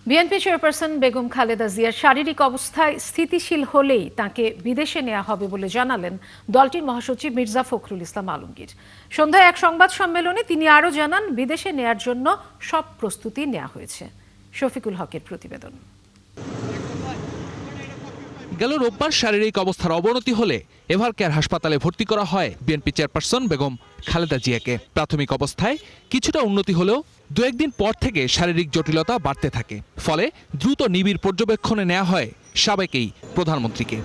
BNP chairperson Begum Khaleda জিয়ার শারীরিক অবস্থায় স্থিতিশীল হলেই তাকে বিদেশে নেওয়া হবে বলে জানালেন দলটির মহাসচিব মির্জা ফখরুল ইসলাম আলমগীর। সন্ধ্যায় এক সংবাদ সম্মেলনে তিনি আরও জানান, বিদেশে নেয়ার জন্য সব প্রস্তুতি নেওয়া হয়েছে। শফিকুল হকের প্রতিবেদন। গেল রোববার শারীরিক অবস্থার অবনতি হলে এভারকেয়ার হাসপাতালে ভর্তি করা হয় বিএনপি চেয়ারপারসন বেগম খালেদা জিয়াকে। প্রাথমিক অবস্থায় কিছুটা উন্নতি হলেও দু একদিন পর থেকে শারীরিক জটিলতা বাড়তে থাকে। ফলে দ্রুত নিবিড় পর্যবেক্ষণে নেওয়া হয় সাবেক এই প্রধানমন্ত্রীকে।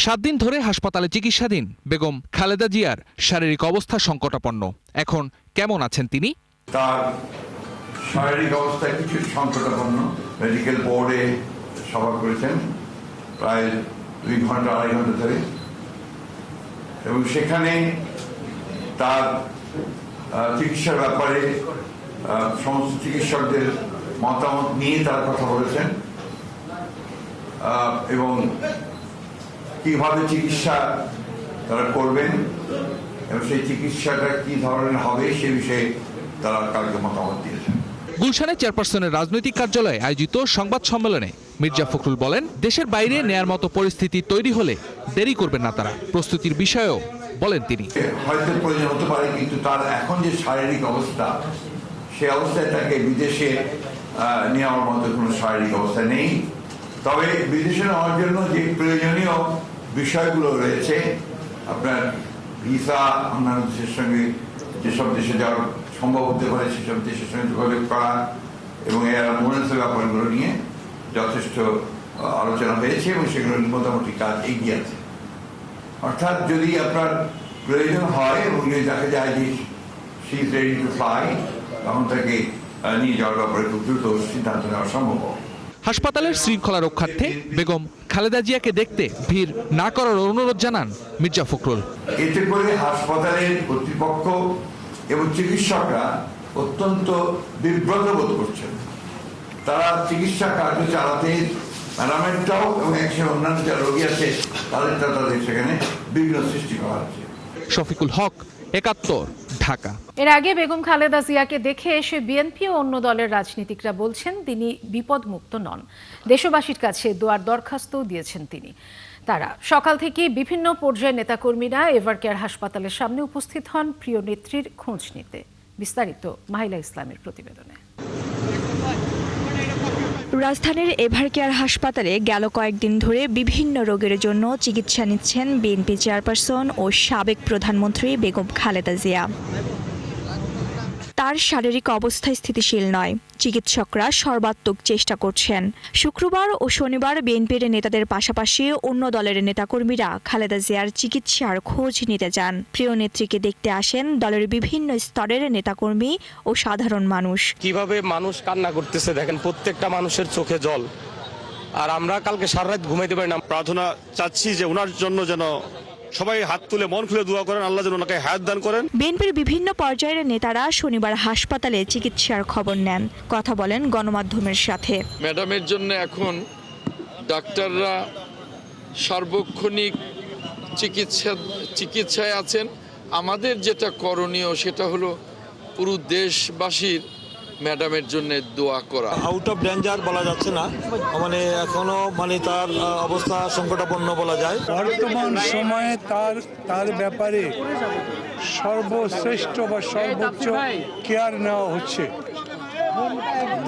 7 দিন ধরে হাসপাতালে চিকিৎসাধীন বেগম খালেদা জিয়ার শারীরিক অবস্থা সংকটাপন্ন। এখন কেমন আছেন তিনি? তার শারীরিক অবস্থা কিছু সংকটাপন্ন। মেডিকেল বোর্ডে সভা করেছেন প্রায় 2 ঘন্টা 2.5 ঘন্টা ধরে, এবং সেখানে তার চিকিৎসার ব্যাপারে সমস্ত চিকিৎসকদের মতামত নিয়ে তারা কথা বলেছেন, এবং কিভাবে চিকিৎসা তারা করবেন এবং সেই চিকিৎসাটা কি ধরনের হবে সে বিষয়ে তারা কালকে মতামত দিয়েছেন। গুলশানে চেয়ারপারসনের রাজনৈতিক কার্যালয়ে আয়োজিত সংবাদ সম্মেলনে মির্জা ফখরুল বলেন, দেশের বাইরে নেয়ার মতো পরিস্থিতি তৈরি হলে দেরি করবেন না তারা। প্রস্তুতির বিষয়েও বলেন তিনি। হয়তো প্রয়োজন হতে পারে, কিন্তু তার এখন যে শারীরিক অবস্থা, সে অবস্থায় তাকে বিদেশে নেওয়ার মতো কোনো শারীরিক অবস্থা নেই। তবে বিদেশে নেওয়ার জন্য যে প্রয়োজনীয় বিষয়গুলো রয়েছে, আপনার ভিসা, অন্যান্য দেশের সঙ্গে যেসব দেশে যাওয়ার সম্ভব হতে পারে সেসব দেশের সঙ্গে যোগাযোগ করা এবং এর অ্যাম্বুলেন্সের ব্যাপারগুলো নিয়ে যথেষ্ট আলোচনা হয়েছে এবং সেগুলোর মোটামুটি কাজ এগিয়ে আছে। অর্থাৎ যদি আপনার প্রয়োজন হয় এবং যদি দেখা যায় যে she is ready to fly, তখন তাকে নিয়ে যাওয়ার ব্যাপারে খুব দ্রুত সিদ্ধান্ত নেওয়া সম্ভব। হাসপাতালের শৃঙ্খলা রক্ষার্থে বেগম খালেদা জিয়াকে দেখতে ভিড় না করার অনুরোধ জানান মির্জা ফখরুল। এতে করে হাসপাতালের কর্তৃপক্ষ এবং চিকিৎসকরা অত্যন্ত বিব্রত বোধ করছেন। তারা চিকিৎসা কার্য চালাতে ম্যাডামেরটাও এবং একসাথে অন্যান্য যারা রোগী আছে তাদের সেখানে বিঘ্ন সৃষ্টি করা হচ্ছে। শফিকুল হক, 71, ঢাকা। এর আগে বেগম খালেদা জিয়াকে দেখে এসে বিএনপি ও অন্য দলের রাজনীতিকরা বলছেন তিনি বিপদমুক্ত নন। দেশবাসীর কাছে দোয়ার দরখাস্তও দিয়েছেন তিনি। তারা সকাল থেকে বিভিন্ন পর্যায়ের নেতাকর্মীরা এভারকেয়ার হাসপাতালের সামনে উপস্থিত হন প্রিয় নেত্রীর খোঁজ নিতে। বিস্তারিত মাহিলা ইসলামের প্রতিবেদনে। রাজধানীর এভারকেয়ার হাসপাতালে গেল কয়েকদিন ধরে বিভিন্ন রোগের জন্য চিকিৎসা নিচ্ছেন বিএনপি চেয়ারপারসন ও সাবেক প্রধানমন্ত্রী বেগম খালেদা জিয়া। তার শারীরিক অবস্থা স্থিতিশীল নয়। চিকিৎসকরা সর্বাত্মক চেষ্টা করছেন। শুক্রবার ও শনিবার বিএনপির নেতাদের পাশাপাশি অন্য দলের নেতাকর্মীরা খালেদা জিয়ার চিকিৎসার খোঁজ নিতে যান। প্রিয় নেত্রীকে দেখতে আসেন দলের বিভিন্ন স্তরের নেতাকর্মী ও সাধারণ মানুষ। কিভাবে মানুষ কান্না করতেছে দেখেন, প্রত্যেকটা মানুষের চোখে জল। আর আমরা কালকে সারা রাত ঘুমাইতে পারি না। প্রার্থনা চাচ্ছি যে ওনার জন্য যেন সবাই হাত তুলে মন খুলে দোয়া করেন, আল্লাহ যেন ওনাকে হায়াত দান করেন। বিএনপির বিভিন্ন পর্যায়ের নেতারা শনিবার হাসপাতালে চিকিৎসার খবর নেন, কথা বলেন গণমাধ্যমের সাথে। ম্যাডামের জন্য এখন ডাক্তাররা সার্বক্ষণিক চিকিৎসায় আছেন। আমাদের যেটা করণীয় সেটা হলো পুরো দেশবাসীর ম্যাডামের জন্য দোয়া করা। আউট অফ ডেঞ্জার বলা যাচ্ছে না, এখনো তার অবস্থা সংকটাপন্ন বলা যায়। বর্তমান সময়ে তার ব্যাপারে সর্বশ্রেষ্ঠ বা সর্বোচ্চ কেয়ার নেওয়া হচ্ছে।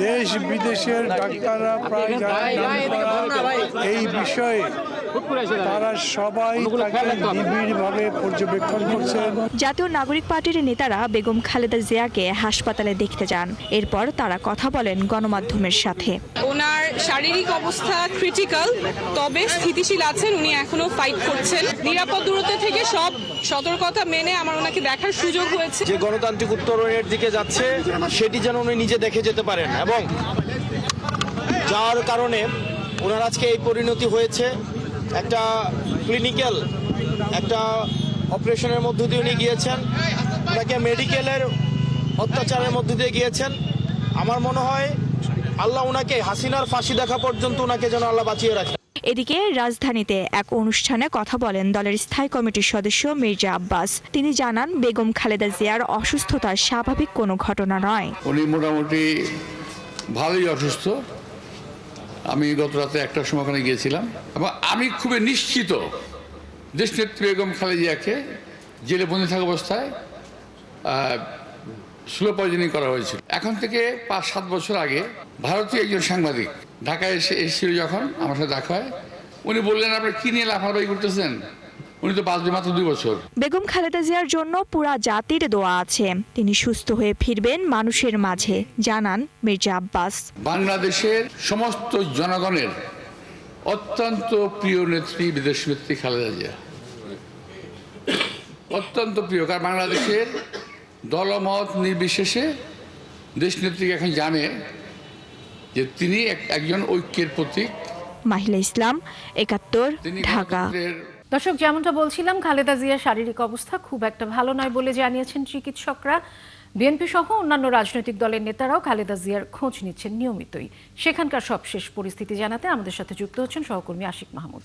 দেশ বিদেশের ডাক্তাররা প্রায় এই বিষয়ে তারা সবাই তাকে নিবিড়ভাবে পর্যবেক্ষণ করছেন। জাতীয় নাগরিক পার্টির নেতারা বেগম খালেদা জিয়াকে হাসপাতালে দেখতে যান। এরপর তারা কথা বলেন গণমাধ্যমের সাথে। ওনার শারীরিক অবস্থা ক্রিটিক্যাল, তবে স্থিতিশীল আছেন। উনি এখনো ফাইট করছেন। নিরাপদ দূরত্ব থেকে সব সতর্কতা মেনে আমার ওনাকে দেখার সুযোগ হয়েছে। যে গণতান্ত্রিক উত্তরণের দিকে যাচ্ছে সেটি যেন উনি নিজে দেখে যেতে পারেন, এবং যার কারণে ওনার আজকে এই পরিণতি হয়েছে। একটা ক্লিনিক্যাল একটা অপারেশনের মধ্য দিয়ে উনি গিয়েছেন, ওনাকে মেডিকেলের অত্যাচারের মধ্য দিয়ে গিয়েছেন। আমার মনে হয় আল্লাহ ওনাকে হাসিনার ফাঁসি দেখা পর্যন্ত ওনাকে যেন আল্লাহ বাঁচিয়ে রাখে। এদিকে রাজধানীতে এক অনুষ্ঠানে কথা বলেন দলের স্থায়ী কমিটির সদস্য মির্জা আব্বাস। তিনি জানান, বেগম খালেদা জিয়ার অসুস্থতা স্বাভাবিক কোনো ঘটনা নয়। উনি মোটামুটি ভালোই অসুস্থ। আমি গত রাতে 1টার সময় ওখানে গিয়েছিলাম এবং আমি খুবই নিশ্চিত দেশনেত্রী বেগম খালেদা জিয়াকে জেলে বন্দী থাকা অবস্থায় স্লো পয়জনিং করা হয়েছিল। এখন থেকে 5-7 বছর আগে ভারতীয় একজন সাংবাদিক ঢাকায় এসেছিল, যখন আমার সাথে দেখা হয়, উনি বললেন, আপনি কি নিয়ে লাফালাফি করতেছেন? উনি তো বাঁচবে মাত্র 2 বছর। বেগম খালেদা জিয়ার জন্য পুরা জাতির দোয়া আছে। তিনি সুস্থ হয়ে ফিরবেন মানুষের মাঝে, জানান মির্জা আব্বাস। বাংলাদেশের সমস্ত জনগণের অত্যন্ত প্রিয় নেত্রী বিদেশ নেত্রী খালেদা জিয়া, অত্যন্ত প্রিয়। কারণ বাংলাদেশের দলমত নির্বিশেষে দেশনেত্রীকে এখন জানে যে তিনি একজন ঐক্যের প্রতীক। মাহিলা ইসলাম, 71, ঢাকা। দর্শক, যেমনটা বলছিলাম, খালেদা জিয়ার শারীরিক অবস্থা খুব একটা ভালো নয় বলে জানিয়েছেন চিকিৎসকরা। বিএনপি সহ অন্যান্য রাজনৈতিক দলের নেতারাও খালেদা জিয়ার খোঁজ নিচ্ছেন নিয়মিতই। সেখানকার সবশেষ পরিস্থিতি জানাতে আমাদের সাথে যুক্ত হচ্ছেন সহকর্মী আশিক মাহমুদ।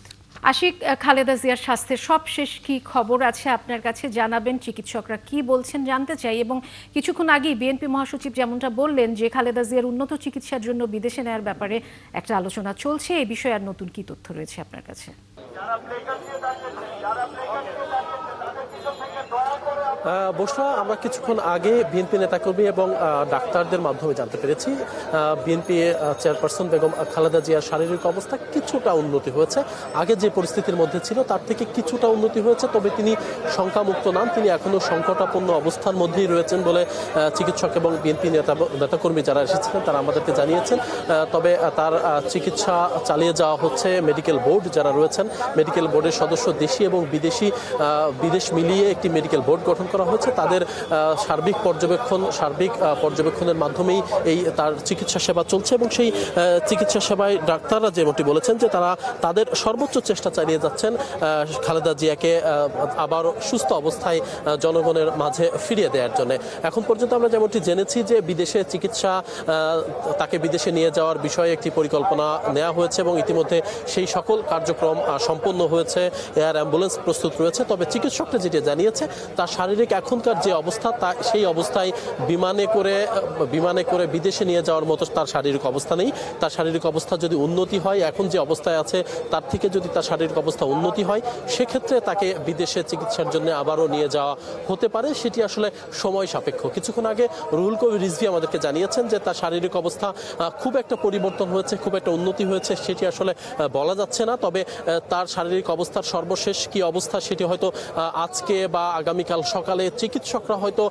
আশিক, খালেদা জিয়ার স্বাস্থ্যের সবশেষ কি খবর আছে আপনার কাছে জানাবেন? চিকিৎসকরা কি বলছেন জানতে চাই। এবং কিছুক্ষণ আগেই বিএনপি মহাসচিব যেমনটা বললেন যে খালেদা জিয়ার উন্নত চিকিৎসার জন্য বিদেশে নেওয়ার ব্যাপারে একটা আলোচনা চলছে, এই বিষয়ে আর নতুন কি তথ্য রয়েছে আপনার কাছে? বসরা, আমরা কিছুক্ষণ আগে বিএনপি নেতাকর্মী এবং ডাক্তারদের মাধ্যমে জানতে পেরেছি বিএনপি চেয়ারপারসন বেগম খালেদা জিয়ার শারীরিক অবস্থা কিছুটা উন্নতি হয়েছে। আগে যে পরিস্থিতির মধ্যে ছিল তার থেকে কিছুটা উন্নতি হয়েছে, তবে তিনি শঙ্কামুক্ত নন। তিনি এখনও সংকটাপন্ন অবস্থার মধ্যেই রয়েছেন বলে চিকিৎসক এবং বিএনপি নেতাকর্মী যারা এসেছিলেন তারা আমাদেরকে জানিয়েছেন। তবে তার চিকিৎসা চালিয়ে যাওয়া হচ্ছে। মেডিকেল বোর্ড যারা রয়েছেন, মেডিকেল বোর্ডের সদস্য দেশি এবং বিদেশ মিলিয়ে একটি মেডিকেল বোর্ড গঠন করা হয়েছে। তাদের সার্বিক পর্যবেক্ষণের মাধ্যমেই তার চিকিৎসা সেবা চলছে এবং সেই চিকিৎসা সেবায় ডাক্তাররা যেমনটি বলেছেন যে তারা তাদের সর্বোচ্চ চেষ্টা চালিয়ে যাচ্ছেন খালেদা জিয়াকে আবার সুস্থ অবস্থায় জনগণের মাঝে ফিরিয়ে দেওয়ার জন্য। এখন পর্যন্ত আমরা যেমনটি জেনেছি যে বিদেশে চিকিৎসা, তাকে বিদেশে নিয়ে যাওয়ার বিষয়ে একটি পরিকল্পনা নেওয়া হয়েছে এবং ইতিমধ্যে সেই সকল কার্যক্রম সম্পন্ন হয়েছে। এয়ার অ্যাম্বুলেন্স প্রস্তুত রয়েছে। তবে চিকিৎসকরা যেটি জানিয়েছে তার শারীরিক এখনকার যে অবস্থা, সেই অবস্থায় বিমানে করে বিদেশে নিয়ে যাওয়ার মতো তার শারীরিক অবস্থা নেই। তার শারীরিক অবস্থা যদি উন্নতি হয়, এখন যে অবস্থায় আছে তার থেকে যদি তার শারীরিক অবস্থা উন্নতি হয়, সেক্ষেত্রে তাকে বিদেশে চিকিৎসার জন্য আবারও নিয়ে যাওয়া হতে পারে। সেটি আসলে সময় সাপেক্ষ। কিছুক্ষণ আগে রুহুল কবির রিজভী আমাদেরকে জানিয়েছেন যে তার শারীরিক অবস্থা খুব একটা পরিবর্তন হয়েছে, খুব একটা উন্নতি হয়েছে সেটি আসলে বলা যাচ্ছে না। তবে তার শারীরিক অবস্থার সর্বশেষ কি অবস্থা সেটি হয়তো আজকে বা আগামীকাল সকালে চিকিৎসকরা হয়তো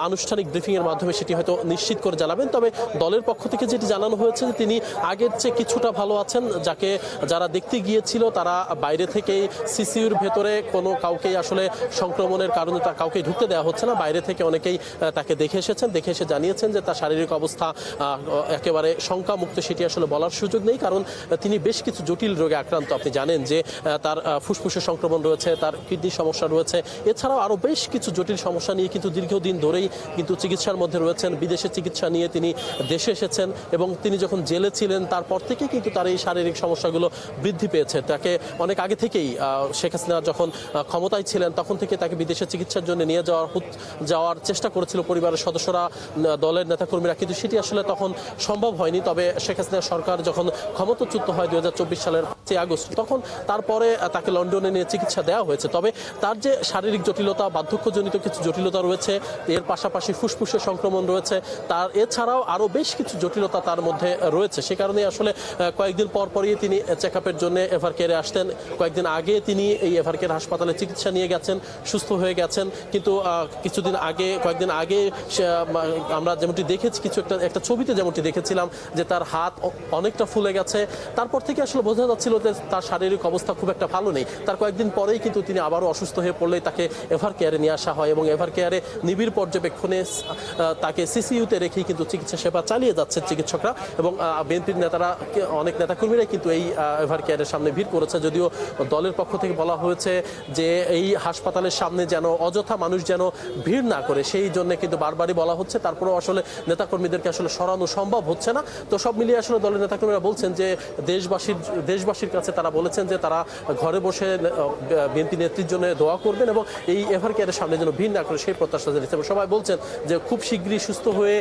আনুষ্ঠানিক ব্রিফিংয়ের মাধ্যমে সেটি হয়তো নিশ্চিত করে জানাবেন। তবে দলের পক্ষ থেকে যেটি জানানো হয়েছে যে তিনি আগের চেয়ে কিছুটা ভালো আছেন। যারা দেখতে গিয়েছিল তারা বাইরে থেকেই সিসিউর ভেতরে কোনো কাউকেই আসলে সংক্রমণের কারণে কাউকে ঢুকতে দেওয়া হচ্ছে না। বাইরে থেকে অনেকেই তাকে দেখে এসে জানিয়েছেন যে তার শারীরিক অবস্থা একেবারে শঙ্কামুক্ত। সেটি আসলে বলার সুযোগ নেই, কারণ তিনি বেশ কিছু জটিল রোগে আক্রান্ত। আপনি জানেন যে তার ফুসফুসের সংক্রমণ রয়েছে, তার কিডনির সমস্যা রয়েছে, এছাড়াও আরও বেশ কিছু জটিল সমস্যা নিয়ে কিন্তু দীর্ঘদিন ধরেই কিন্তু চিকিৎসার মধ্যে রয়েছেন। বিদেশে চিকিৎসা নিয়ে তিনি দেশে এসেছেন এবং তিনি যখন জেলে ছিলেন তারপর থেকে কিন্তু তার এই শারীরিক সমস্যাগুলো বৃদ্ধি পেয়েছে। তাকে অনেক আগে থেকেই শেখ হাসিনা যখন ক্ষমতায় ছিলেন তখন থেকে তাকে বিদেশে চিকিৎসার জন্য নিয়ে যাওয়ার চেষ্টা করেছিল পরিবারের সদস্যরা, দলের নেতাকর্মীরা, কিন্তু সেটি আসলে তখন সম্ভব হয়নি। তবে শেখ হাসিনা সরকার যখন ক্ষমতাচ্যুত হয় 2024 সালের 5 আগস্ট, তখন তারপরে তাকে লন্ডনে নিয়ে চিকিৎসা দেওয়া হয়েছে। তবে তার যে শারীরিক জটিলতা, বার্ধক্যজনিত কিছু জটিলতা রয়েছে, এর পাশাপাশি ফুসফুসের সংক্রমণ রয়েছে, তার এছাড়াও আরও বেশ কিছু জটিলতা তার মধ্যে রয়েছে। সে কারণে আসলে কয়েকদিন পরই তিনি চেক আপের জন্য এভারকেয়ারে আসতেন। কয়েকদিন আগে তিনি এই এভারকেয়ার হাসপাতালে চিকিৎসা নিয়ে গেছেন, সুস্থ হয়ে গেছেন। কিন্তু কয়েকদিন আগে আমরা যেমনটি দেখেছি, একটা ছবিতে যেমনটি দেখেছিলাম যে তার হাত অনেকটা ফুলে গেছে। তারপর থেকে আসলে বোঝা যাচ্ছিল যে তার শারীরিক অবস্থা খুব একটা ভালো নেই। তার কয়েকদিন পরেই কিন্তু তিনি আবারও অসুস্থ হয়ে পড়লেই তাকে এভারকেয়ারে নিয়ে আসা হয় এবং এভারকেয়ারে নিবিড় পর্যবেক্ষণে তাকে সিসিইউতে রেখেই কিন্তু চিকিৎসা সেবা চালিয়ে যাচ্ছে চিকিৎসকরা এবং বিএনপির অনেক নেতাকর্মীরাই কিন্তু এই এভারকেয়ারের সামনে ভিড় করেছে। যদিও দলের পক্ষ থেকে বলা হয়েছে যে এই হাসপাতালের সামনে যেন অযথা মানুষ যেন ভিড় না করে, সেই জন্য কিন্তু বারবারই বলা হচ্ছে। তারপরেও আসলে নেতাকর্মীদেরকে আসলে সরানো সম্ভব হচ্ছে না। তো সব মিলিয়ে আসলে দলের নেতাকর্মীরা বলছেন যে দেশবাসীর কাছে তারা বলেছেন যে তারা ঘরে বসে বিএনপি নেত্রীর জন্য দোয়া করবেন এবং এই এভারকেয়ারের সামনে যেন ভিড় না করে সেই প্রত্যাশা জানিয়েছে। এবং সবাই বলছেন যে খুব শীঘ্রই সুস্থ হয়ে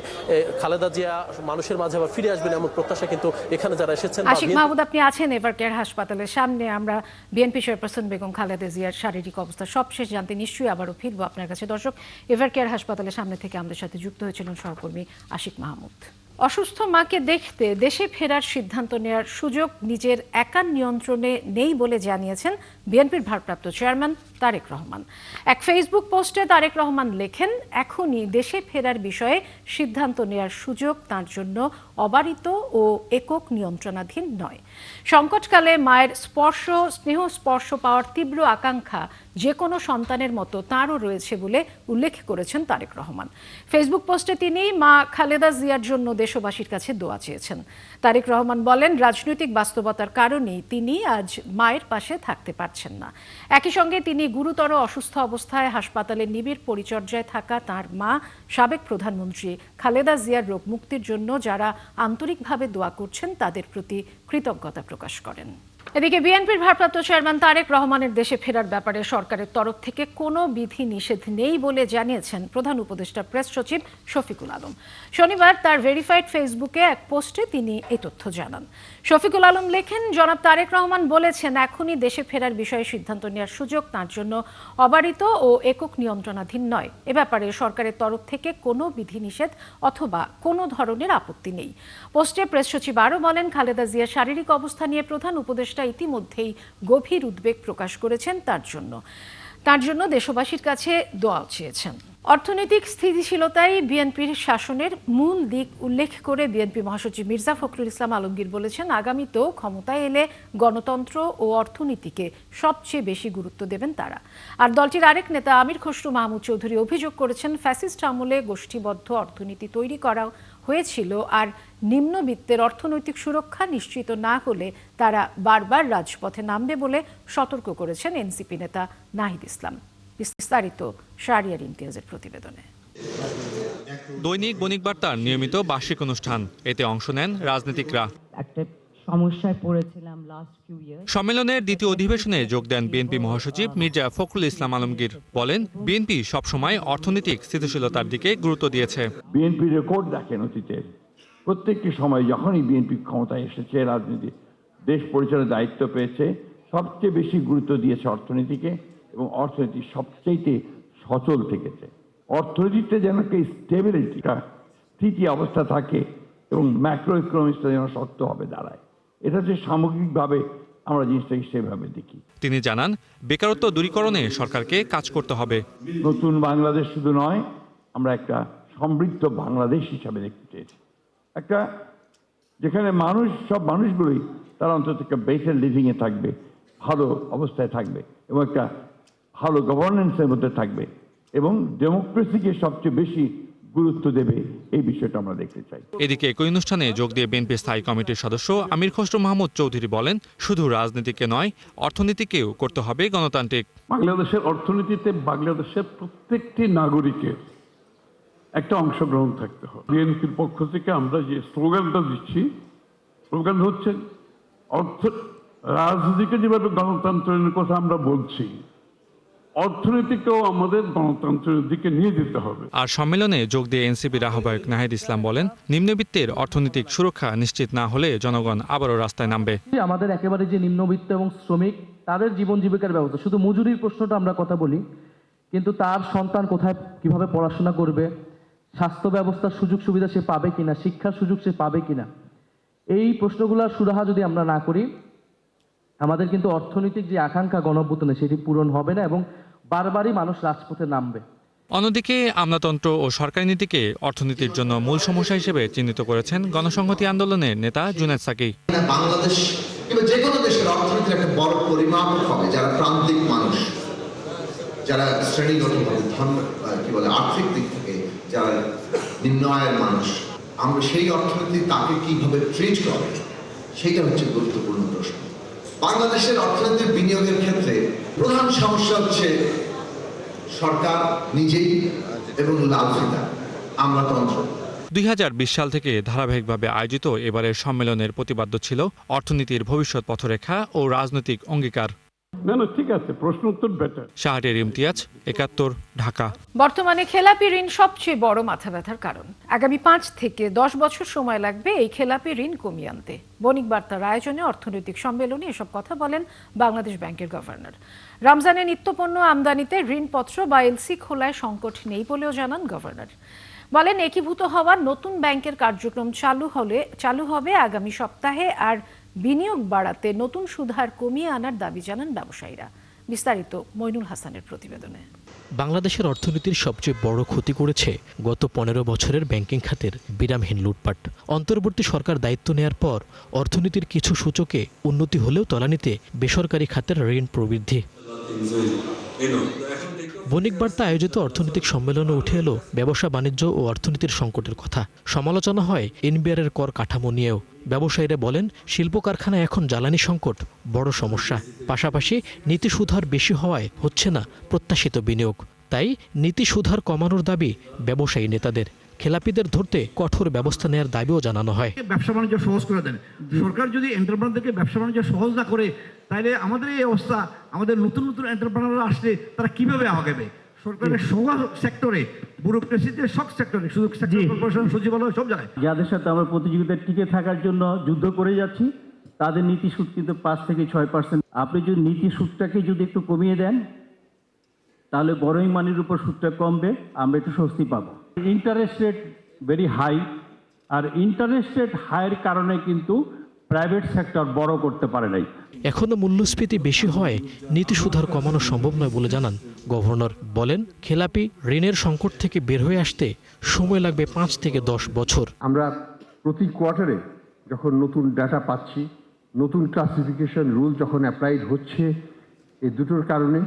খালেদা জিয়া মানুষের মাঝে আবার ফিরে আসবেন এমন প্রত্যাশা কিন্তু এখানে যারা এসেছেন। আশিক মাহমুদ, আপনি আছেন এভারকেয়ার হাসপাতালের সামনে। আমরা বিএনপি চেয়ারপারসন বেগম খালেদা জিয়ার শারীরিক অবস্থা সবশেষ জানতে নিশ্চয়ই আবারও ফিরবো আপনার কাছে। দর্শক, এভারকেয়ার হাসপাতালের সামনে থেকে আমাদের সাথে যুক্ত হয়েছিলেন সহকর্মী আশিক মাহমুদ। অসুস্থ মাকে দেখতে দেশে ফেরার সিদ্ধান্ত নেওয়ার সুযোগ নিজের একার নিয়ন্ত্রণে নেই বলে জানিয়েছেন বিএনপির ভারপ্রাপ্ত চেয়ারম্যান তারেক রহমান। এক ফেসবুক পোস্টে তারেক রহমান লেখেন, এখনই দেশে ফেরার বিষয়ে সিদ্ধান্ত নেওয়ার সুযোগ তার জন্য অবারিত ও একক নিয়ন্ত্রণাধীন নয়। সংকটকালে মায়ের স্নেহ স্পর্শ পাওয়ার তীব্র আকাঙ্ক্ষা যে কোনো সন্তানের মতো তাঁরও রয়েছে বলে উল্লেখ করেছেন তারেক রহমান। ফেসবুক পোস্টে তিনি মা খালেদা জিয়ার জন্য দেশবাসীর কাছে দোয়া চেয়েছেন। তারেক রহমান বলেন, রাজনৈতিক বাস্তবতার কারণেই তিনি আজ মায়ের পাশে থাকতে পারছেন না। একই সঙ্গে তিনি গুরুতর অসুস্থ অবস্থায় হাসপাতালে নিবিড় পরিচর্যায় থাকা তাঁর মা সাবেক প্রধানমন্ত্রী খালেদা জিয়ার রোগ মুক্তির জন্য যারা আন্তরিকভাবে দোয়া করছেন তাদের প্রতি কৃতজ্ঞতা প্রকাশ করেন। এদিকে বিএনপির ভারপ্রাপ্ত চেয়ারম্যান তারেক রহমানের দেশে ফেরার ব্যাপারে সরকারের তরফ থেকে কোনো বিধি নিষেধ নেই বলে জানিয়েছেন প্রধান উপদেষ্টা প্রেস সচিব শফিকুল আলম। শনিবার তার ভেরিফাইড ফেসবুকে এক পোস্টে তিনি এই তথ্য জানান। শফিকুল আলম লেখেন, জনাব তারেক রহমান বলেছেন, এখনই দেশে ফেরার বিষয়ে সিদ্ধান্ত নেওয়ার সুযোগ তার জন্য অবারিত ও একক নিয়ন্ত্রণাধীন নয়। এ ব্যাপারে সরকারের তরফ থেকে কোনো বিধিনিষেধ অথবা কোনো ধরনের আপত্তি নেই। পোস্টে প্রেস সচিব আরও বলেন, খালেদা জিয়ার শারীরিক অবস্থা নিয়ে প্রধান উপদেষ্টা ইতিমধ্যেই গভীর উদ্বেগ প্রকাশ করেছেন। তার জন্য দেশবাসীর কাছে দোয়া চেয়েছেন। অর্থনৈতিক স্থিতিশীলতাই বিএনপির শাসনের মূল দিক উল্লেখ করে বিএনপি মহাসচিব মির্জা ফখরুল ইসলাম আলমগীর বলেছেন, আগামীতেও ক্ষমতায় এলে গণতন্ত্র ও অর্থনীতিকে সবচেয়ে বেশি গুরুত্ব দেবেন তারা। আর দলটির আরেক নেতা আমির খসরু মাহমুদ চৌধুরী অভিযোগ করেছেন, ফ্যাসিস্ট আমলে গোষ্ঠীবদ্ধ অর্থনীতি তৈরি করা হয়েছিল, আর নিম্নবিত্তের অর্থনৈতিক সুরক্ষা নিশ্চিত না হলে তারা বারবার রাজপথে নামবে বলে সতর্ক করেছেন এনসিপি নেতা নাহিদ ইসলাম। বিস্তারিত শাহরিয়ার ইমতিয়াজের প্রতিবেদনে। দৈনিক বণিক বার্তার নিয়মিত বার্ষিক অনুষ্ঠান, এতে অংশ নেন রাজনীতিকরা। সমস্যায় পড়েছিলাম লাস্ট ফিউ ইয়ার। সম্মেলনের দ্বিতীয় অধিবেশনে যোগ দেন বিএনপি মহাসচিব মির্জা ফখরুল ইসলাম আলমগীর। বলেন, বিএনপি সবসময় অর্থনৈতিক স্থিতিশীলতার দিকে গুরুত্ব দিয়েছে। বিএনপি রেকর্ড দেখেন অতীতের প্রত্যেকটি সময় যখনই বিএনপি ক্ষমতায় এসেছে, রাজনীতি দেশ পরিচালনার দায়িত্ব পেয়েছে, সবচেয়ে বেশি গুরুত্ব দিয়েছে অর্থনীতিকে এবং অর্থনীতি সবচেয়ে সচল থেকেছে। অর্থনীতিতে যেন একটা স্টেবিলিটিটা স্থিতি অবস্থা থাকে এবং ম্যাক্রো ইকোনমিক্সটা যেন শক্তভাবে দাঁড়ায়। এটা যে সামগ্রিকভাবে আমরা জিনিসটাকে সেভাবে দেখি। তিনি জানান, বেকারত্ব দূরীকরণে সরকারকে কাজ করতে হবে। নতুন বাংলাদেশ শুধু নয়, আমরা একটা সমৃদ্ধ বাংলাদেশ হিসাবে দেখতে চেয়েছি, একটা যেখানে সব মানুষগুলোই তারা অন্তত একটা বেটার লিভিংয়ে থাকবে, ভালো অবস্থায় থাকবে এবং একটা ভালো গভর্নেন্সের মধ্যে থাকবে এবং ডেমোক্রেসিকে সবচেয়ে বেশি গুরুত্ব দেবে, এই বিষয়টা আমরা দেখতে চাই। এদিকে একই অনুষ্ঠানে যোগ দিয়ে বিএনপি স্থায়ী কমিটির সদস্য আমির খসরু মাহমুদ চৌধুরী বলেন, শুধু রাজনীতিকে নয়, অর্থনীতিকেও করতে হবে গণতান্ত্রিক। বাংলাদেশের অর্থনীতিতে বাংলাদেশের প্রত্যেকটি নাগরিকের একটা অংশগ্রহণ থাকতে হবে। বিএনপির পক্ষ থেকে আমরা যে স্লোগানটা দিচ্ছি, স্লোগান হচ্ছে রাজনীতিকে যেভাবে গণতন্ত্রের কথা আমরা বলছি, অর্থনীতিকেও আমাদের গণতন্ত্রের দিকে নিয়ে যেতে হবে। আর সম্মেলনে যোগ দিয়ে এনসিপির আহ্বায়ক নাহিদ ইসলাম বলেন, নিম্নবিত্তের অর্থনৈতিক সুরক্ষা নিশ্চিত না হলে জনগণ আবারও রাস্তায় নামবে। আমাদের একেবারে যে নিম্নবিত্ত এবং শ্রমিক, তাদের জীবন জীবিকার ব্যবস্থা, শুধু মজুরির প্রশ্নটা আমরা কথা বলি, কিন্তু তার সন্তান কোথায় কিভাবে পড়াশোনা করবে, স্বাস্থ্য ব্যবস্থার সুযোগ সুবিধা সে পাবে কিনা, শিক্ষার সুযোগ সে পাবে কিনা, এই প্রশ্নগুলোর সুরাহা যদি আমরা না করি, আমাদের কিন্তু অর্থনৈতিক যে আকাঙ্ক্ষা গণঅভ্যুত্থানে সেটি পূরণ হবে না এবং বারবারই মানুষ রাজপথে নামবে। অন্যদিকে আমলাতন্ত্র ও সরকারি নীতিকে অর্থনীতির জন্য মূল সমস্যা হিসেবে চিহ্নিত করেছেন গণসংহতি আন্দোলনের নেতা জুনায়েদ সাকি। বাংলাদেশ কিংবা যে কোনো দেশের অর্থনীতির একটা বড় পরিমাপক হবে যারা প্রান্তিক মানুষ, যারা শ্রেণীগত আর্থিক দিক থেকে যারা নিম্ন আয়ের মানুষ, আমরা সেই অর্থনীতি তাকে কিভাবে ট্রিট করে, সেইটা হচ্ছে গুরুত্বপূর্ণ প্রশ্ন। বাংলাদেশের অর্থনীতির বিনিয়োগের ক্ষেত্রে প্রধান সমস্যা হচ্ছে সরকার নিজেই এবং লালফিতা আমলাতন্ত্র। 2020 সাল থেকে ধারাবাহিকভাবে আয়োজিত এবারের সম্মেলনের প্রতিপাদ্য ছিল অর্থনীতির ভবিষ্যৎ পথরেখা ও রাজনৈতিক অঙ্গীকার। না ঠিক আছে, প্রশ্ন উত্তর বেটার। শাহরিয়ার ইমতিয়াজ, ৭১, ঢাকা। বর্তমানে খেলাপি ঋণ সবচেয়ে বড় মাথা ব্যথার কারণ। আগামী 5 থেকে 10 বছর সময় লাগবে এই খেলাপি ঋণ কমিয়ে আনতে। বণিক বার্তার আয়োজনে অর্থনৈতিক সম্মেলনে এসব কথা বলেন বাংলাদেশ ব্যাংকের গভর্নর। রমজানে নিত্যপণ্য আমদানিতে ঋণপত্র বা এলসি খোলায় সংকট নেই বলেও জানান গভর্নর। বলেন, একীভূত হওয়ার নতুন ব্যাংকের কার্যক্রম চালু হবে আগামী সপ্তাহে। আর বিনিয়োগ বাড়াতে নতুন সুদহার কমিয়ে আনার দাবি জানান ব্যবসায়ীরা। বিস্তারিত মইনুল হাসানের প্রতিবেদনে। বাংলাদেশের অর্থনীতির সবচেয়ে বড় ক্ষতি করেছে গত 15 বছরের ব্যাংকিং খাতের বিরামহীন লুটপাট। অন্তর্বর্তী সরকার দায়িত্ব নেয়ার পর অর্থনীতির কিছু সূচকে উন্নতি হলেও তলানিতে বেসরকারি খাতের ঋণ প্রবৃদ্ধি। বণিক বার্তা আয়োজিত অর্থনৈতিক সম্মেলনে উঠে এলো ব্যবসা বাণিজ্য ও অর্থনীতির সংকটের কথা। সমালোচনা হয় এনবিআরের কর কাঠামো নিয়েও। ব্যবসায়ীরা বলেন, শিল্প কারখানায় এখন জ্বালানি সংকট বড় সমস্যা। পাশাপাশি নীতি সুদহার বেশি হওয়ায় হচ্ছে না প্রত্যাশিত বিনিয়োগ। তাই নীতি সুদহার কমানোর দাবি ব্যবসায়ী নেতাদের। খেলাপিদের ধরতে কঠোর ব্যবস্থা নেওয়ার দাবিও জানানো হয়। ব্যবসা বাণিজ্য সহজ করে দেন। সরকার যদি এন্টারপ্রেনারদেরকে ব্যবসা বাণিজ্য সহজ না করে, তাহলে আমাদের এই অবস্থা, আমাদের নতুন নতুন এন্টারপ্রেনাররা আসলে তারা কিভাবে আগাবে? সরকারের সকল সেক্টরে, ব্যুরোক্রেসিতে সব সেক্টরে, শুধু সেক্টর কর্পোরেশন, সচিবালয়, সব জায়গায় যাদের সাথে আমরা প্রতিযোগিতায় টিকে থাকার জন্য যুদ্ধ করে যাচ্ছি, তাদের নীতি সুদ কিন্তু 5 থেকে 6%। আপনি যদি নীতি সুদটাকে যদি একটু কমিয়ে দেন, তাহলে বড়ই মানির উপর সুদটা কমবে, আমরা একটু স্বস্তি পাবো। ইন্টারেস্ট রেট ভেরি হাই, আর ইন্টারেস্ট রেট হাইয়ের কারণে কিন্তু প্রাইভেট সেক্টর বড় করতে পারে নাই। এখনো মূল্যস্ফীতি বেশি হয় নীতি সুদহার কমানো সম্ভব নয় বলে জানান গভর্নর। বলেন, খেলাপি ঋণের সংকট থেকে বের হয়ে আসতে সময় লাগবে 5 থেকে 10 বছর। আমরা প্রতি কোয়ার্টারে যখন নতুন ডাটা পাচ্ছি, নতুন ক্লাসিফিকেশন রুল যখন অ্যাপ্লাইড হচ্ছে, এই দুটোর কারণে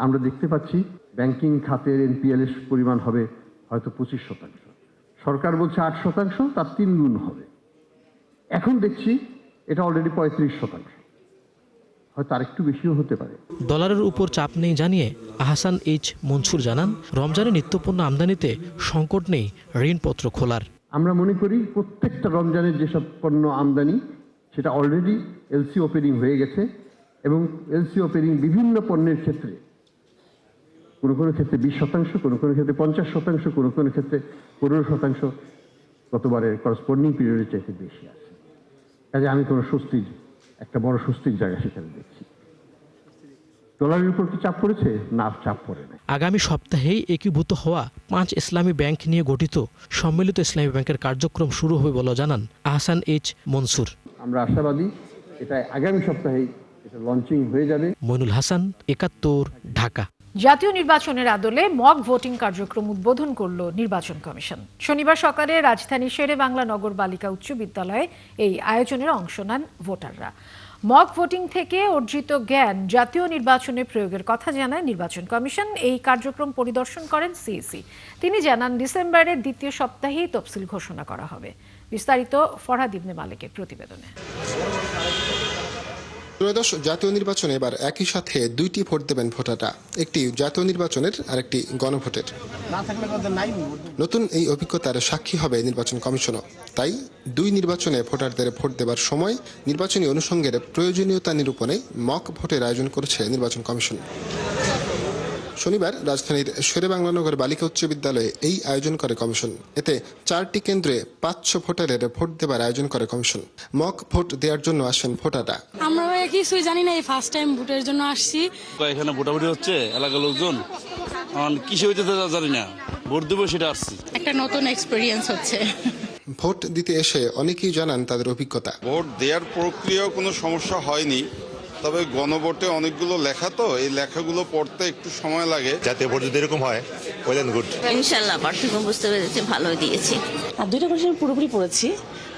আমরা দেখতে পাচ্ছি ব্যাংকিং খাতের এনপিএল এর পরিমাণ হবে হয়তো 25%। সরকার বলছে 8%, তার 3 গুণ হবে। এখন দেখছি এটা অলরেডি 35%, হয়তো আরেকটু বেশিও হতে পারে। ডলারের উপর চাপ নেই জানিয়ে আহসান এইচ মনসুর জানান, রমজানে নিত্যপণ্য আমদানিতে সংকট নেই ঋণপত্র খোলার। আমরা মনে করি প্রত্যেকটা রমজানের যেসব পণ্য আমদানি, সেটা অলরেডি এলসি ওপেনিং হয়ে গেছে, এবং এলসি ওপেনিং বিভিন্ন পণ্যের ক্ষেত্রে কোনো কোনো ক্ষেত্রে 20%, কোনো কোনো ক্ষেত্রে 50%, কোনো কোনো ক্ষেত্রে 15% গতবারের করসপন্ডিং পিরিয়ডের চাইতে বেশি আছে। কাজে আমি কোনো একটা বড় স্বস্তির জায়গা সেখানে দেখছি। ডলারের উপর কি চাপ পড়েছে? না, চাপ পড়ে না। আগামী সপ্তাহেই একীভূত হওয়া 5 ইসলামী ব্যাংক নিয়ে গঠিত সম্মিলিত ইসলামী ব্যাংকের কার্যক্রম শুরু হবে বলে জানান আহসান এইচ মনসুর। আমরা আশাবাদী এটা আগামী সপ্তাহেই এটা লঞ্চিং হয়ে যাবে। মইনুল হাসান, ৭১, ঢাকা। জাতীয় নির্বাচনের আদলে মক ভোটিং কার্যক্রম উদ্বোধন করল নির্বাচন কমিশন। শনিবার সকালে রাজধানীর শেরেবাংলা নগর বালিকা উচ্চ বিদ্যালয়ে এই আয়োজনের অংশ নেন ভোটাররা। মক ভোটিং থেকে অর্জিত জ্ঞান জাতীয় নির্বাচনে প্রয়োগের কথা জানায় নির্বাচন কমিশন। এই কার্যক্রম পরিদর্শন করেন সিইসি। তিনি জানান, ডিসেম্বরের দ্বিতীয় সপ্তাহেই তফসিল ঘোষণা করা হবে। বিস্তারিত ফরহাদ ইবনে মালিকের প্রতিবেদনে। ত্রয়োদশ জাতীয় নির্বাচনে এবার একই সাথে 2টি ভোট দেবেন ভোটাররা, একটি জাতীয় নির্বাচনের আর একটি গণভোটের। নতুন এই অভিজ্ঞতার সাক্ষী হবে নির্বাচন কমিশনও। তাই 2 নির্বাচনে ভোটারদের ভোট দেবার সময় নির্বাচনী অনুষঙ্গের প্রয়োজনীয়তা নিরূপণে মক ভোটের আয়োজন করেছে নির্বাচন কমিশন। শনিবার রাজধানীর শেরেবাংলা নগর বালিকা উচ্চ বিদ্যালয়ে এই আয়োজন করে কমিশন। এতে 4টি কেন্দ্রে 500 ভোটারের ভোট দেবার আয়োজন করে কমিশন। মক ভোট দেওয়ার জন্য আসেন ভোটাররা। আমরা কিছুই জানি না, এই ফার্স্ট টাইম ভোটের জন্য আসছি। এখানে ভোটাভুটি হচ্ছে, এলাকার লোকজন কিসে হইতে জানি না, ভোট দেবো সেটা আসছি। একটা নতুন এক্সপেরিয়েন্স হচ্ছে। ভোট দিতে এসে অনেকেই জানান তাদের অভিজ্ঞতা। ভোট দেওয়ার প্রক্রিয়াও কোনো সমস্যা হয়নি, তবে গণভোটে অনেকগুলো লেখা, তো এই লেখাগুলো পড়তে একটু সময় লাগে। জাতীয় ভোট যদি এরকম হয়, ওয়েল এন্ড গুড। ইনশাআল্লাহ পার্থক্য বুঝতে পেরেছি, ভালোই দিয়েছি। আর 2টা কন্ডিশন পুরোপুরি পড়েছি,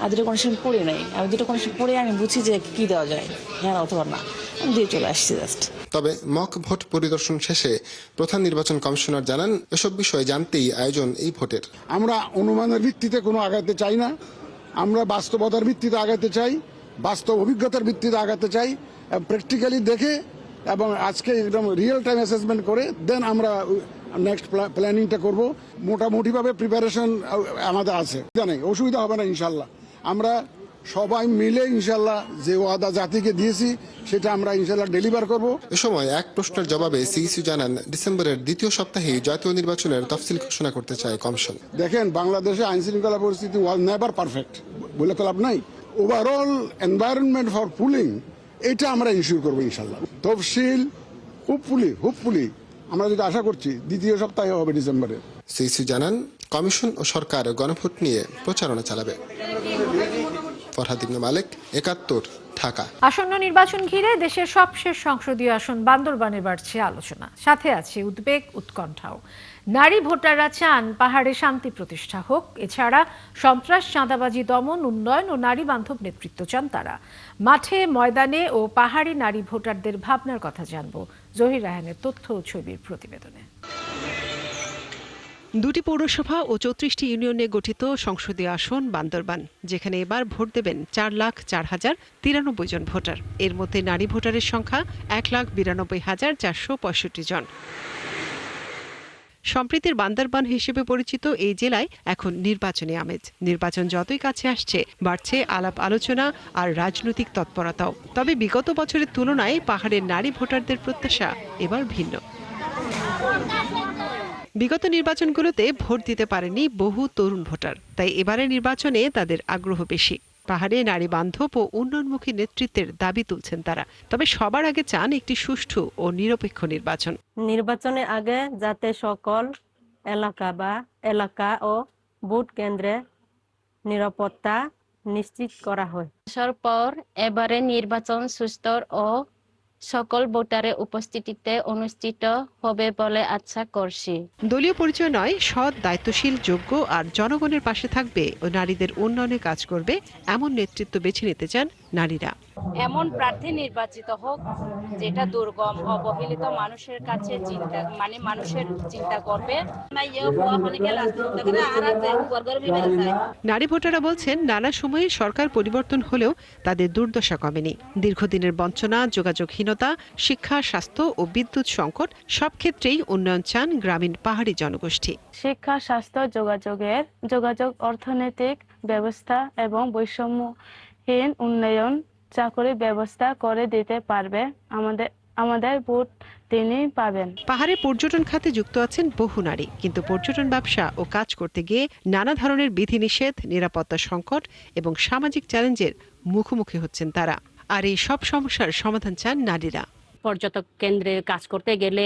আর 2টা কন্ডিশন পড়ে নাই। আমি 2টা কন্ডিশন পড়ে আমি বুঝি যে কি দেওয়া যায়, হ্যাঁ অথবা না, আমি দিয়ে চলে আসছি জাস্ট। তবে মক ভোট পরিদর্শন শেষে প্রধান নির্বাচন কমিশনার জানান, এসব বিষয়ে জানতেই আয়োজন এই ভোটের। আমরা অনুমানের ভিত্তিতে কোনো আগাতে চাই না, আমরা বাস্তবতার ভিত্তিতে আগাতে চাই, বাস্তব অভিজ্ঞতার ভিত্তিতে আগাতে চাই, প্র্যাকটিক্যালি দেখে এবং আজকে একদম রিয়েল টাইম অ্যাসেসমেন্ট করে দেন আমরা নেক্সট প্ল্যানিংটা করব। মোটামুটিভাবে প্রিপারেশন আমাদের আছে, জানেন অসুবিধা হবে না ইনশাল্লাহ। আমরা সবাই মিলে ইনশাল্লাহ যে ওয়াদা জাতিকে দিয়েছি সেটা আমরা ইনশাল্লাহ ডেলিভার করব। এ সময় এক প্রশ্নের জবাবে সিইসি জানান, ডিসেম্বরের দ্বিতীয় সপ্তাহেই জাতীয় নির্বাচনের তফসিল ঘোষণা করতে চায় কমিশন। দেখেন, বাংলাদেশে আইন শৃঙ্খলা পরিস্থিতি ওয়াজ নেভার পারফেক্ট, বলে তো লাভ নাই। ওভারঅল এনভায়রনমেন্ট ফর পুলিং এটা আমরা ইনশিওর করবো ইনশাল্লাহ। তফসিল হোপফুলি আমরা যেটা আশা করছি দ্বিতীয় সপ্তাহে হবে ডিসেম্বরে। সিইসি জানান, কমিশন ও সরকার গণভোট নিয়ে প্রচারণা চালাবে। ফরহাদ ইবনে মালেক, ৭১, ঢাকা। আসন্ন নির্বাচন ঘিরে দেশের সবশেষ সংসদীয় আসন বান্দরবানে বাড়ছে আলোচনা, সাথে আছে উদ্বেগ উৎকণ্ঠাও। নারী ভোটাররা চান পাহাড়ে শান্তি প্রতিষ্ঠা হোক। এছাড়া সন্ত্রাস, চাঁদাবাজি দমন, উন্নয়ন ও নারী বান্ধব নেতৃত্ব চান তারা। মাঠে, ময়দানে ও পাহাড়ি নারী ভোটারদের ভাবনার কথা জানব জহির রায়হানের তথ্য ও ছবির প্রতিবেদনে। দুটি পৌরসভা ও ৩৪টি ইউনিয়নে গঠিত সংসদীয় আসন বান্দরবান, যেখানে এবার ভোট দেবেন ৪,০৪,০৯৩ জন ভোটার। এর মধ্যে নারী ভোটারের সংখ্যা ১,৯২,৪৬৫ জন। সম্প্রীতির বান্দরবান হিসেবে পরিচিত এই জেলায় এখন নির্বাচনী আমেজ। নির্বাচন যতই কাছে আসছে, বাড়ছে আলাপ আলোচনা আর রাজনৈতিক তৎপরতাও। তবে বিগত বছরের তুলনায় পাহাড়ের নারী ভোটারদের প্রত্যাশা এবার ভিন্ন। বিগত নির্বাচনগুলোতে ভোট দিতে পারেনি বহু তরুণ ভোটার, তাই এবারের নির্বাচনে তাদের আগ্রহ বেশি। পাহাড়ে নারী বান্ধব ও উন্নয়নমুখী নেতৃত্বের দাবি তুলছেন তারা। তবে সবার আগে চান একটি সুষ্ঠু ও নিরপেক্ষ নির্বাচন। নির্বাচনের আগে যাতে সকল এলাকা ও ভোট কেন্দ্রে নিরাপত্তা নিশ্চিত করা হয়। পর এবারে নির্বাচন সুস্থ ও সকল ভোটারের উপস্থিতিতে অনুষ্ঠিত হবে বলে আশা করছি। দলীয় পরিচয় নয়, সৎ, দায়িত্বশীল, যোগ্য আর জনগণের পাশে থাকবে ও নারীদের উন্নয়নে কাজ করবে এমন নেতৃত্ব বেছে নিতে চান নারীরা। এমন প্রার্থী নির্বাচিত হোক যেটা দুর্গম, অবহেলিত মানুষের কাছে মানুষের চিন্তা করবে। নারী ভোটাররা বলছেন, নানা সময়ে সরকার পরিবর্তন হলেও তাদের দুর্দশা কমেনি। দীর্ঘদিনের বঞ্চনা, যোগাযোগহীনতা, শিক্ষা, স্বাস্থ্য ও বিদ্যুৎ সংকট সব ক্ষেত্রেই উন্নয়ন চান গ্রামীণ পাহাড়ি জনগোষ্ঠী। শিক্ষা, স্বাস্থ্য, যোগাযোগ, অর্থনৈতিক ব্যবস্থা এবং বৈষম্যহীন উন্নয়ন, চাকরি ব্যবস্থা করে দিতে পারবে আমাদের ভোট তিনি পাবেন। পাহাড়ে পর্যটন খাতে যুক্ত আছেন বহু নারী, কিন্তু পর্যটন ব্যবসা ও কাজ করতে গিয়ে নানা ধরনের বিধিনিষেধ, নিরাপত্তা সংকট এবং সামাজিক চ্যালেঞ্জের মুখোমুখি হচ্ছেন তারা। আর এই সব সমস্যার সমাধান চান নারীরা। পর্যটক কেন্দ্রে কাজ করতে গেলে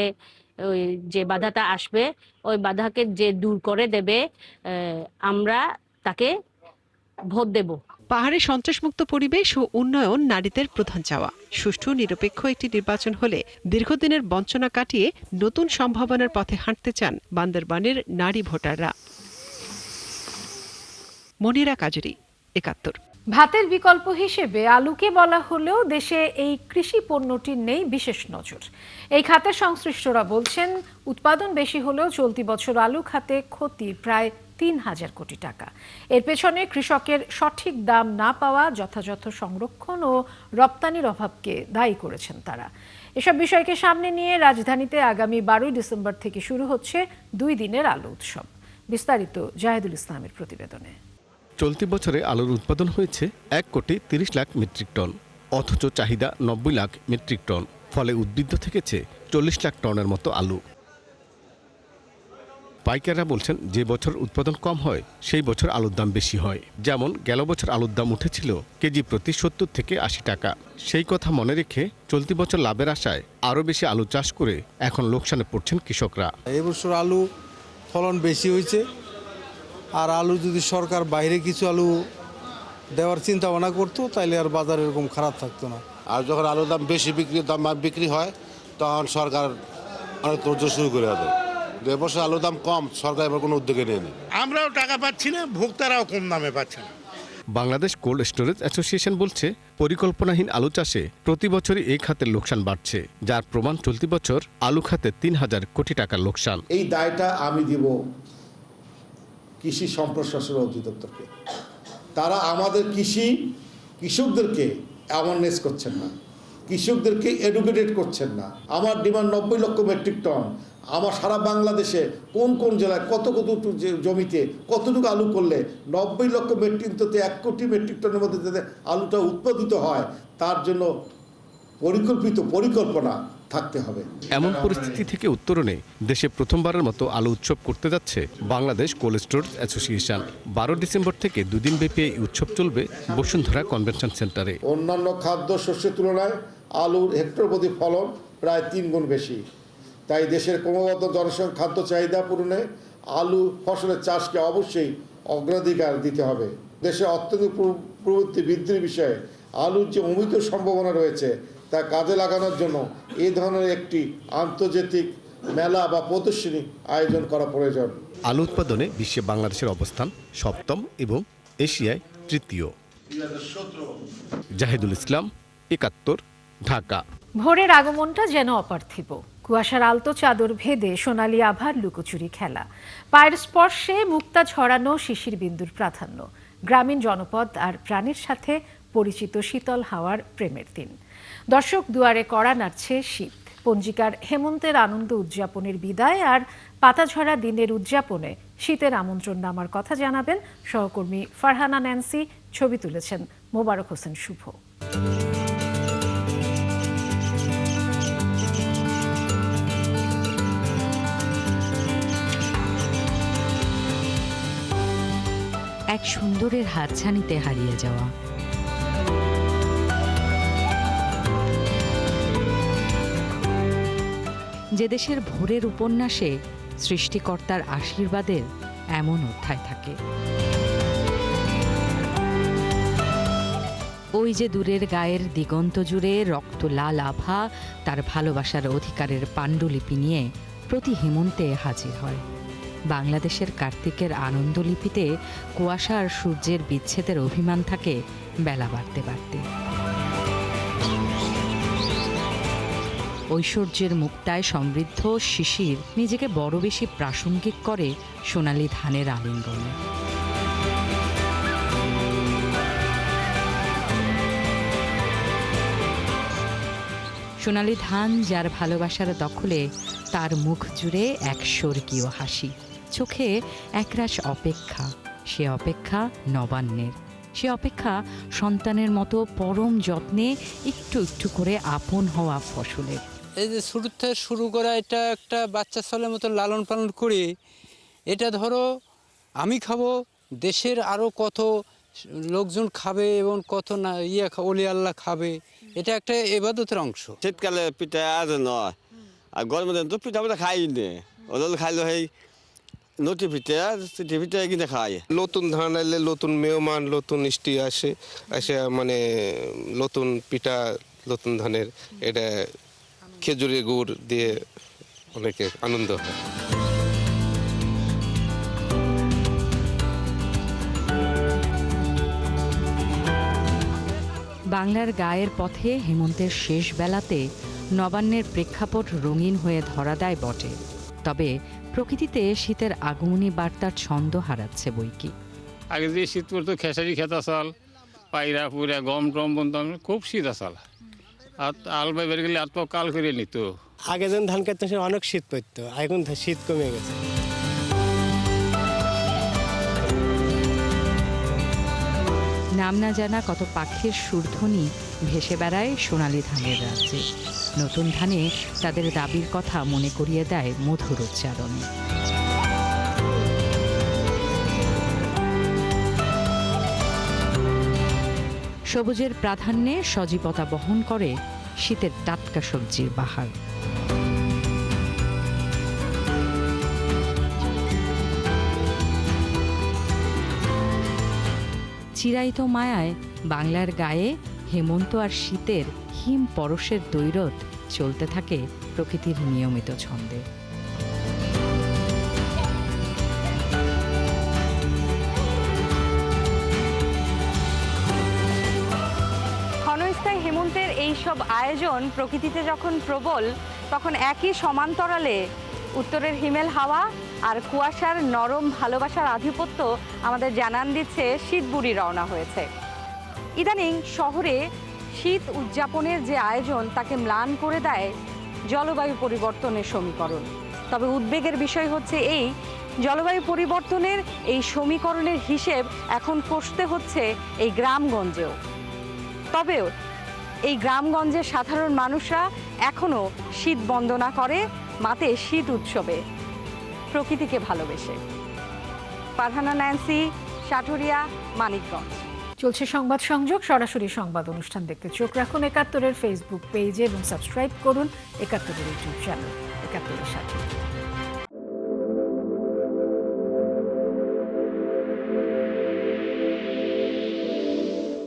ওই যে বাধাটা আসবে, ওই বাধাকে যে দূর করে দেবে, আমরা তাকে ভোট দেব। পাহাড়ে সন্ত্রাসমুক্ত পরিবেশ ও উন্নয়ন নারীদের প্রধান চাওয়া। সুষ্ঠু, নিরপেক্ষ একটি নির্বাচন হলে দীর্ঘদিনের বঞ্চনা কাটিয়ে নতুন সম্ভাবনার পথে হাঁটতে চান বান্দরবানের নারী ভোটাররা। মনিরা কাজরি, ৭১। ভাতের বিকল্প হিসেবে আলুকে বলা হলেও দেশে এই কৃষি পণ্যটির নেই বিশেষ নজর। এই খাতের সংশ্লিষ্টরা বলছেন, উৎপাদন বেশি হলেও চলতি বছর আলু খাতে ক্ষতি প্রায় ৩,০০০ কোটি টাকা। এর পেছনে কৃষকের সঠিক দাম না পাওয়া, যথাযথ সংরক্ষণ ও রপ্তানির অভাবকে দায়ী করেছেন তারা। এসব বিষয়কে সামনে নিয়ে রাজধানীতে আগামী ১২ ডিসেম্বর থেকে শুরু হচ্ছে ২ দিনের আলু উৎসব। বিস্তারিত জাহেদুল ইসলামের প্রতিবেদনে। চলতি বছরে আলুর উৎপাদন হয়েছে ১,৩০,০০,০০০ মেট্রিক টন, অথচ চাহিদা ৯০ লাখ মেট্রিক টন। ফলে উদ্বৃত্ত থেকেছে ৪০ লাখ টনের মতো আলু। পাইকাররা বলছেন, যে বছর উৎপাদন কম হয় সেই বছর আলুর দাম বেশি হয়। যেমন গেল বছর আলুর দাম উঠেছিল কেজি প্রতি ৭০ থেকে ৮০ টাকা। সেই কথা মনে রেখে চলতি বছর লাভের আশায় আরও বেশি আলু চাষ করে এখন লোকসানে পড়ছেন কৃষকরা। এই বছর আলু ফলন বেশি হয়েছে, আর আলু যদি সরকার বাইরে কিছু আলু দেওয়ার চিন্তা ভাবনা করতো তাইলে আর বাজার এরকম খারাপ থাকতো না। আর যখন আলুর দাম বেশি বিক্রি হয় তখন সরকার অনেক তোড়জোড় শুরু করে দেয়। এবছর আলুর দাম কম, সরকার এবার কোনো উদ্যোগে নেয়নি। আমরাও টাকা পাচ্ছি না, ভোক্তারাও কম দামে পাচ্ছে না। বাংলাদেশ কোল্ড স্টোরেজ অ্যাসোসিয়েশন বলছে, পরিকল্পনাহীন আলু চাষে প্রতি বছরই এই খাতের লোকসান বাড়ছে, যার প্রমাণ চলতি বছর আলু খাতে ৩,০০০ কোটি টাকার লোকসান। এই দায়টা আমি দিব কৃষি সম্প্রসারণ অধিদপ্তরকে। তারা আমাদের কৃষকদেরকে অ্যাওয়ারনেস করছেন না, কৃষকদেরকে এডুকেটেড করছেন না। আমার ডিমান্ড 90 লক্ষ মেট্রিক টন। আমার সারা বাংলাদেশে কোন কোন জেলায় কত জমিতে কতটুকু আলু করলে 90 লক্ষ মেট্রিক টনে 1 কোটি মেট্রিক টনের মধ্যে যাতে আলুটা উৎপাদিত হয়, তার জন্য পরিকল্পনা থাকতে হবে। এমন পরিস্থিতি থেকে উত্তরণে দেশে প্রথমবারের মতো আলু উৎসব করতে যাচ্ছে Bangladesh cold storage association. 12 December থেকে 2 দিন ব্যাপী এই উৎসব চলবে বসুন্ধরা কনভেনশন সেন্টারে। অন্যান্য খাদ্য শস্যের তুলনায় আলুর হেক্টর প্রতি ফলন প্রায় 3 গুণ বেশি। তাই দেশের ক্রমবর্ধ জনসংখ্যার খাদ্য চাহিদা পূরণে আলু ফসলের চাষকে অবশ্যই অগ্রাধিকার দিতে হবে। দেশে অর্থনৈতিক প্রবৃদ্ধি বৃদ্ধির বিষয়ে আলুর যে অমিত সম্ভাবনা রয়েছে তা কাজে লাগানোর জন্য এই ধরনের একটি আন্তর্জাতিক মেলা বা প্রদর্শনী আয়োজন করা প্রয়োজন। আলু উৎপাদনে বিশ্বে বাংলাদেশের অবস্থান 7ম এবং এশিয়ায় তৃতীয়। জাহিদুল ইসলাম, 71, ঢাকা। ভোরের আগমনটা যেন অপার্থিব। কুয়াশার আলতো চাদর ভেদে সোনালী আভার লুকোচুরি খেলা, পায়ের স্পর্শে মুক্তা ঝরানো শিশির বিন্দুর প্রাধান্য, গ্রামীণ জনপদ আর প্রাণীর সাথে পরিচিত শীতল হাওয়ার প্রেমের দিন। দর্শক দুয়ারে কড়া নাড়ছে শীত। পঞ্জিকার হেমন্তের আনন্দ উদযাপনের বিদায় আর পাতাঝরা দিনের উদযাপনে শীতের আমন্ত্রণ নামার কথা জানাবেন সহকর্মী ফারহানা ন্যান্সি। ছবি তুলেছেন মোবারক হোসেন শুভ। এক সুন্দরের হাতছানিতে হারিয়ে যাওয়া, যে দেশের ভোরের উপন্যাসে সৃষ্টিকর্তার আশীর্বাদের এমন অধ্যায় থাকে। ওই যে দূরের গায়ের দিগন্ত জুড়ে রক্ত লাল আভা তার ভালোবাসার অধিকারের পাণ্ডুলিপি নিয়ে প্রতি হেমন্তে হাজির হয়। বাংলাদেশের কার্তিকের আনন্দলিপিতে কুয়াশা আর সূর্যের বিচ্ছেদের অভিমান থাকে বেলা বাড়তে বাড়তে। ঐশ্বর্যের মুক্তায় সমৃদ্ধ শিশির নিজেকে বড় বেশি প্রাসঙ্গিক করে সোনালী ধানের আলিঙ্গনে। সোনালী ধান যার ভালোবাসার দখলে, তার মুখ জুড়ে এক স্বর্গীয় হাসি, চোখে একরাশ অপেক্ষা। সে অপেক্ষা নবান্নের, সে অপেক্ষা সন্তানের মতো পরম যত্নে একটু একটু করে আপন হওয়া ফসলের। এই যে শুরু থেকে শুরু করা, এটা একটা বাচ্চা ছেলের মতো লালন পালন করি। এটা ধরো আমি খাবো, দেশের আরও কত লোকজন খাবে এবং কত না ওলি আল্লাহ খাবে। এটা একটা ইবাদতের অংশ। শীতকালে পিঠা আজ নয়, আর গরমের দিন তো পিঠা পিঠা খাই নে, ওদের খাইলে সেই নটি পিঠা চিঠি পিঠা কিনে খাই। নতুন ধান এলে নতুন মেহমান, নতুন মিষ্টি আসে, মানে নতুন পিঠা, নতুন ধানের এটা খেজুরের গুড় দিয়ে অনেকের আনন্দ হয়। বাংলার গায়ের পথে হেমন্তের শেষ বেলাতে নবান্নের প্রেক্ষাপট রঙিন হয়ে ধরা দেয় বটে, তবে প্রকৃতিতে শীতের আগমনী বার্তার ছন্দ হারাচ্ছে বইকি। আগে যে শীত পড়তো খেসারি খেতা চাল, পায়রা পুরা গম টম বন্ধ, খুব শীত আসাল। আর আল বাইবার গেলে আর তো কাল করে নিত। আগে যখন ধান কাটতো অনেক শীত পড়তো, এখন শীত কমে গেছে। নাম না জানা কত পাখির সুরধ্বনি ভেসে বেড়ায় সোনালী ধানের রাজ্যে। নতুন ধানে তাদের দাবির কথা মনে করিয়ে দেয় মধুর উচ্চারণে। সবুজের প্রাধান্যে সজীবতা বহন করে শীতের টাটকা সবজির বাহার। চিরায়িত মায়ায় বাংলার গায়ে হেমন্ত আর শীতের হিম পরশের দৈরত চলতে থাকে প্রকৃতির নিয়মিত ছন্দে। ক্ষণস্থায়ী হেমন্তের এই সব আয়োজন প্রকৃতিতে যখন প্রবল, তখন একই সমান্তরালে উত্তরের হিমেল হাওয়া আর কুয়াশার নরম ভালোবাসার আধিপত্য আমাদের জানান দিচ্ছে শীত বুড়ি রওনা হয়েছে। ইদানিং শহরে শীত উদযাপনের যে আয়োজন তাকে ম্লান করে দেয় জলবায়ু পরিবর্তনের সমীকরণ। তবে উদ্বেগের বিষয় হচ্ছে এই জলবায়ু পরিবর্তনের এই সমীকরণের হিসেব এখন কষতে হচ্ছে এই গ্রামগঞ্জেও। তবেও এই গ্রামগঞ্জের সাধারণ মানুষরা এখনো শীত বন্দনা করে, মাতে শীত উৎসবে, প্রকৃতিকে ভালোবেসে। ফারহানা ন্যান্সি, সাটুরিয়া, মানিকগঞ্জ। চলছে সংবাদ সংযোগ। সরাসরি সংবাদ অনুষ্ঠান দেখতে চোখ রাখুন ৭১-এর ফেসবুক পেজে এবং সাবস্ক্রাইব করুন ৭১-এর ইউটিউব চ্যানেল ৭১-এর সাথে।